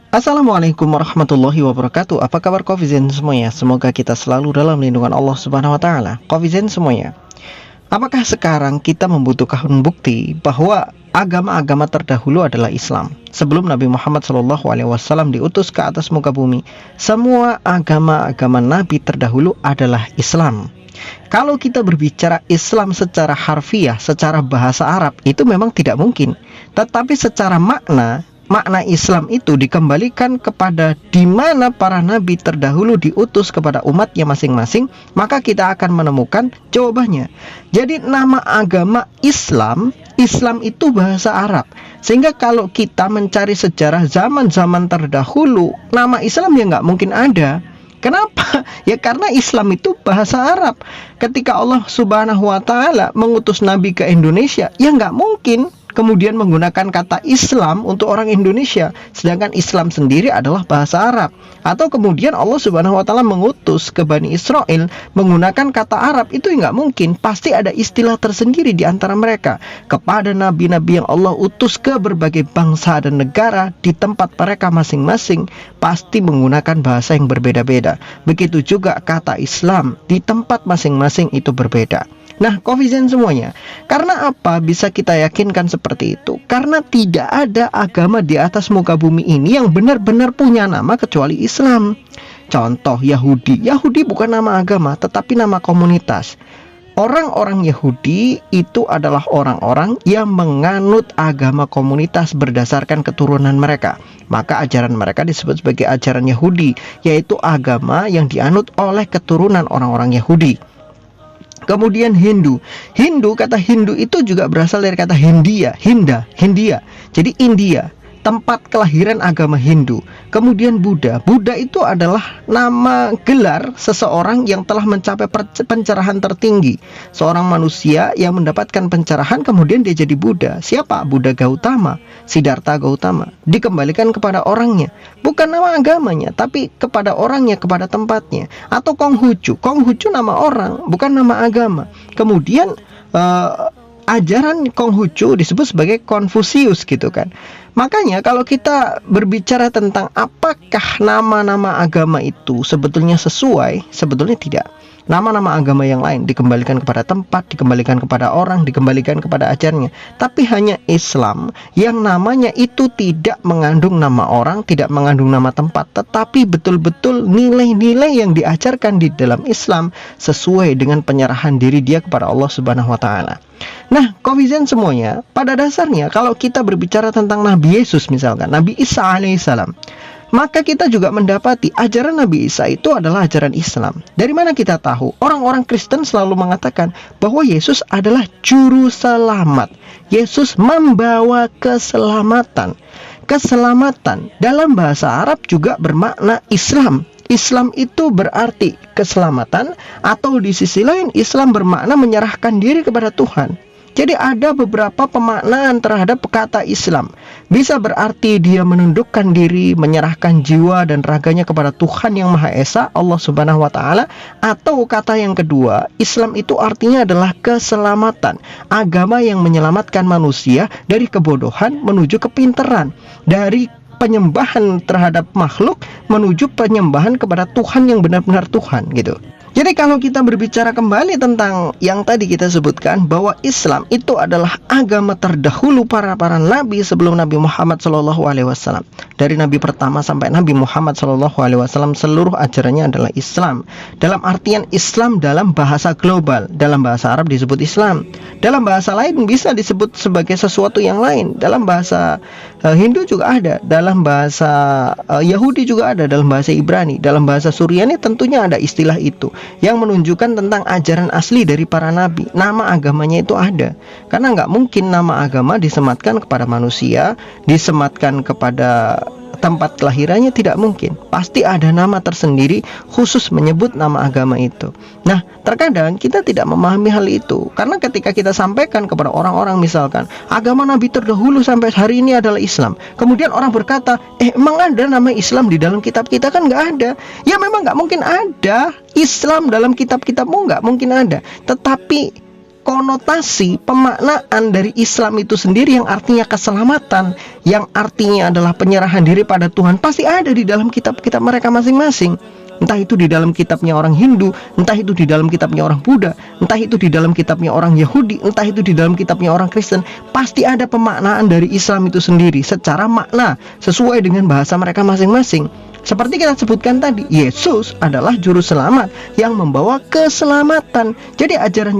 Assalamualaikum warahmatullahi wabarakatuh. Apa kabar Covizen semuanya? Semoga kita selalu dalam lindungan Allah Subhanahu wa taala. Covizen semuanya, apakah sekarang kita membutuhkan bukti bahwa agama-agama terdahulu adalah Islam? Sebelum Nabi Muhammad SAW diutus ke atas muka bumi, semua agama-agama Nabi terdahulu adalah Islam. Kalau kita berbicara Islam secara harfiah, secara bahasa Arab, itu memang tidak mungkin. Tetapi secara makna Islam itu dikembalikan kepada di mana para nabi terdahulu diutus kepada umatnya masing-masing, maka kita akan menemukan jawabannya. Jadi nama agama Islam itu bahasa Arab. Sehingga kalau kita mencari sejarah zaman-zaman terdahulu, nama Islam ya nggak mungkin ada. Kenapa? Ya karena Islam itu bahasa Arab. Ketika Allah Subhanahu wa taala mengutus nabi ke Indonesia, ya nggak mungkin kemudian menggunakan kata Islam untuk orang Indonesia, sedangkan Islam sendiri adalah bahasa Arab. Atau kemudian Allah Subhanahu wa taala mengutus ke Bani Israel menggunakan kata Arab, itu nggak mungkin. Pasti ada istilah tersendiri di antara mereka. Kepada nabi-nabi yang Allah utus ke berbagai bangsa dan negara di tempat mereka masing-masing, pasti menggunakan bahasa yang berbeda-beda. Begitu juga kata Islam di tempat masing-masing itu berbeda. Nah, Covizen semuanya, karena apa bisa kita yakinkan seperti itu? Karena tidak ada agama di atas muka bumi ini yang benar-benar punya nama kecuali Islam. Contoh Yahudi. Yahudi bukan nama agama, tetapi nama komunitas. Orang-orang Yahudi itu adalah orang-orang yang menganut agama komunitas berdasarkan keturunan mereka. Maka ajaran mereka disebut sebagai ajaran Yahudi, yaitu agama yang dianut oleh keturunan orang-orang Yahudi. Kemudian Hindu. Kata Hindu itu juga berasal dari kata Hindia. Jadi India, tempat kelahiran agama Hindu. Kemudian Buddha itu adalah nama gelar seseorang yang telah mencapai pencerahan tertinggi. Seorang manusia yang mendapatkan pencerahan kemudian dia jadi Buddha. Siapa? Buddha Gautama, Siddhartha Gautama. Dikembalikan kepada orangnya, bukan nama agamanya, tapi kepada orangnya, kepada tempatnya. Atau Konghucu nama orang, bukan nama agama. Kemudian ajaran Konghucu disebut sebagai Konfusius gitu kan. Makanya kalau kita berbicara tentang apakah nama-nama agama itu sebetulnya sesuai, sebetulnya tidak. Nama-nama agama yang lain dikembalikan kepada tempat, dikembalikan kepada orang, dikembalikan kepada ajarannya. Tapi hanya Islam yang namanya itu tidak mengandung nama orang, tidak mengandung nama tempat, tetapi betul-betul nilai-nilai yang diajarkan di dalam Islam sesuai dengan penyerahan diri dia kepada Allah Subhanahu wa taala. Nah, Covizen semuanya, pada dasarnya kalau kita berbicara tentang Nabi Yesus misalkan, Nabi Isa alaihissalam, maka kita juga mendapati ajaran Nabi Isa itu adalah ajaran Islam. Dari mana kita tahu? Orang-orang Kristen selalu mengatakan bahwa Yesus adalah juru selamat. Yesus membawa keselamatan. Keselamatan dalam bahasa Arab juga bermakna Islam. Islam itu berarti keselamatan, atau di sisi lain Islam bermakna menyerahkan diri kepada Tuhan. Jadi ada beberapa pemaknaan terhadap kata Islam. Bisa berarti dia menundukkan diri, menyerahkan jiwa dan raganya kepada Tuhan yang Maha Esa, Allah Subhanahu wa taala. Atau kata yang kedua, Islam itu artinya adalah keselamatan, agama yang menyelamatkan manusia dari kebodohan menuju kepintaran, dari penyembahan terhadap makhluk menuju penyembahan kepada Tuhan yang benar-benar Tuhan gitu. Jadi kalau kita berbicara kembali tentang yang tadi kita sebutkan, bahwa Islam itu adalah agama terdahulu para nabi sebelum Nabi Muhammad SAW. Dari nabi pertama sampai Nabi Muhammad SAW, seluruh ajarannya adalah Islam. Dalam artian Islam dalam bahasa global. Dalam bahasa Arab disebut Islam, dalam bahasa lain bisa disebut sebagai sesuatu yang lain. Dalam bahasa Hindu juga ada, dalam bahasa Yahudi juga ada, dalam bahasa Ibrani, dalam bahasa Suryani tentunya ada istilah itu, yang menunjukkan tentang ajaran asli dari para nabi. Nama agamanya itu ada, karena nggak mungkin nama agama disematkan kepada manusia, disematkan kepada tempat kelahirannya, tidak mungkin. Pasti ada nama tersendiri khusus menyebut nama agama itu. Nah, terkadang kita tidak memahami hal itu, karena ketika kita sampaikan kepada orang-orang misalkan agama nabi terdahulu sampai hari ini adalah Islam, kemudian orang berkata, emang ada nama Islam di dalam kitab kita? Kan nggak ada. Ya memang nggak mungkin ada Islam dalam kitab-kitabmu, nggak mungkin ada. Tetapi konotasi pemaknaan dari Islam itu sendiri yang artinya keselamatan, yang artinya adalah penyerahan diri pada Tuhan, pasti ada di dalam kitab-kitab mereka masing-masing. Entah itu di dalam kitabnya orang Hindu, entah itu di dalam kitabnya orang Buddha, entah itu di dalam kitabnya orang Yahudi, entah itu di dalam kitabnya orang Kristen. Pasti ada pemaknaan dari Islam itu sendiri secara makna, sesuai dengan bahasa mereka masing-masing. Seperti kita sebutkan tadi, Yesus adalah juru selamat yang membawa keselamatan. Jadi ajaran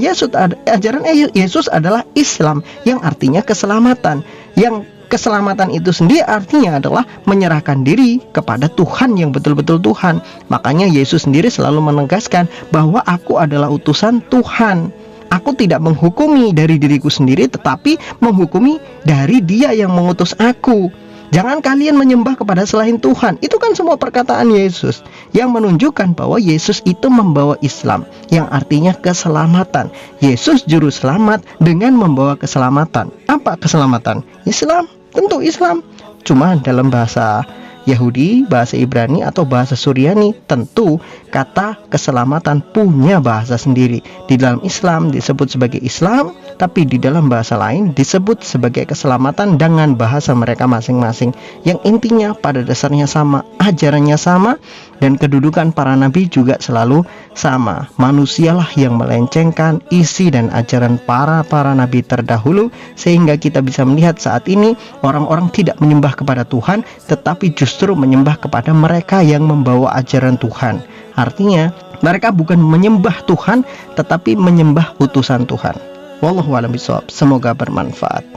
Yesus adalah Islam yang artinya keselamatan. Yang keselamatan itu sendiri artinya adalah menyerahkan diri kepada Tuhan yang betul-betul Tuhan. Makanya Yesus sendiri selalu menegaskan bahwa aku adalah utusan Tuhan. Aku tidak menghukumi dari diriku sendiri, tetapi menghukumi dari Dia yang mengutus aku. Jangan kalian menyembah kepada selain Tuhan. Itu kan semua perkataan Yesus yang menunjukkan bahwa Yesus itu membawa Islam, yang artinya keselamatan. Yesus juru selamat dengan membawa keselamatan. Apa keselamatan? Islam, tentu Islam. Cuma dalam bahasa Yahudi, bahasa Ibrani atau bahasa Suryani, tentu kata keselamatan punya bahasa sendiri. Di dalam Islam disebut sebagai Islam, tapi di dalam bahasa lain disebut sebagai keselamatan dengan bahasa mereka masing-masing, yang intinya pada dasarnya sama, ajarannya sama, dan kedudukan para nabi juga selalu sama. Manusialah yang melencengkan isi dan ajaran para nabi terdahulu, sehingga kita bisa melihat saat ini orang-orang tidak menyembah kepada Tuhan, tetapi justru menyembah kepada mereka yang membawa ajaran Tuhan. Artinya mereka bukan menyembah Tuhan, tetapi menyembah utusan Tuhan. Wallahu a'lam bishawab. Semoga bermanfaat.